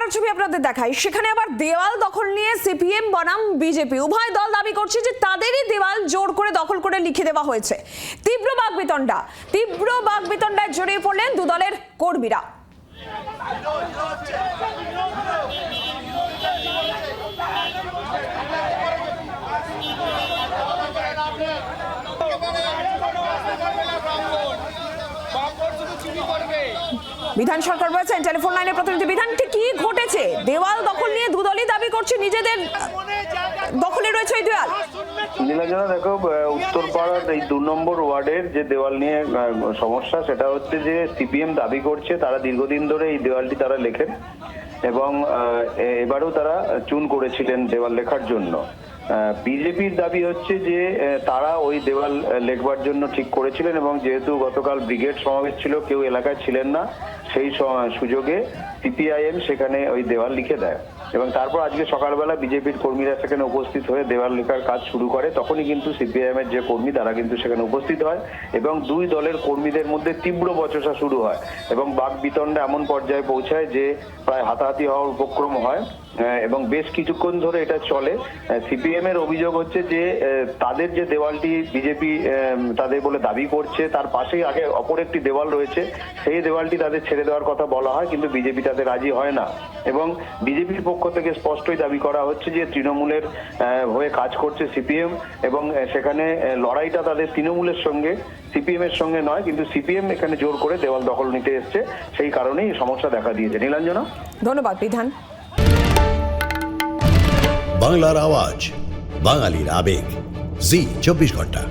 পরের ছবি আপনাদের দেখাই। সেখানে আবার দেওয়াল দখল নিয়ে সিপিএম বনাম বিজেপি উভয় দল দাবি করছে যে তাদেরই দেওয়াল জোর করে দখল করে লিখে দেওয়া হয়েছে। তীব্র বাগবিতণ্ডায় জড়িয়ে পড়লেন দু দলের কর্মীরা। বিধান সরকার রয়েছেন টেলিফোন লাইনে প্রতিনিধি। বিধান, ঠিক কি ঘটেছে? দেওয়াল দখল নিয়ে দু দলই দাবি করছে নিজেদের দখলে রয়েছে এই দেওয়াল। নীলাঞ্জনা, দেখো, উত্তরপাড়ার এই 2 নম্বর ওয়ার্ডের যে দেওয়াল নিয়ে সমস্যা, সেটা হচ্ছে যে সিপিএম দাবি করছে তারা দীর্ঘদিন ধরে এই দেওয়ালটি তারা লেখেন এবং এবারেও তারা চুন করেছিলেন দেওয়াল লেখার জন্য। বিজেপির দাবি হচ্ছে যে তারা ওই দেওয়াল লেখবার জন্য ঠিক করেছিলেন এবং যেহেতু গতকাল ব্রিগেড সমাবেশ ছিল, কেউ এলাকায় ছিলেন না, সেই সুযোগে সিপিআইএম সেখানে ওই দেওয়াল লিখে দেয় এবং তারপর আজকে সকালবেলা বিজেপির কর্মীরা সেখানে উপস্থিত হয়ে দেওয়াল লেখার কাজ শুরু করে। তখনই কিন্তু সিপিআইএম এর যে কর্মী তারা কিন্তু সেখানে উপস্থিত হয় এবং দুই দলের কর্মীদের মধ্যে তীব্র বচসা শুরু হয় এবং বাকবিতণ্ডা এমন পর্যায়ে পৌঁছায় যে প্রায় হাতাহাতি হওয়ার উপক্রম হয় এবং বেশ কিছুক্ষণ ধরে এটা চলে। সিপিএম এর অভিযোগ হচ্ছে যে তাদের যে দেওয়ালটি বিজেপি তাদের বলে দাবি করছে, তার পাশেই আগে অপর একটি দেওয়াল রয়েছে, সেই দেওয়ালটি তাদের ছেড়ে দেওয়ার কথা বলা হয়, কিন্তু বিজেপি তাদের রাজি হয় না এবং বিজেপির পক্ষ থেকে স্পষ্টই দাবি করা হচ্ছে যে তৃণমূলের হয়ে কাজ করছে সিপিএম এবং সেখানে লড়াইটা তাদের তৃণমূলের সঙ্গে, সিপিএম এর সঙ্গে নয়, কিন্তু সিপিএম এখানে জোর করে দেওয়াল দখল নিতে এসছে, সেই কারণেই সমস্যা দেখা দিয়েছে। নীলাঞ্জনা, ধন্যবাদ বিধান। বাংলার আওয়াজ, বাঙালির আবেগ, জি 24 ঘন্টা।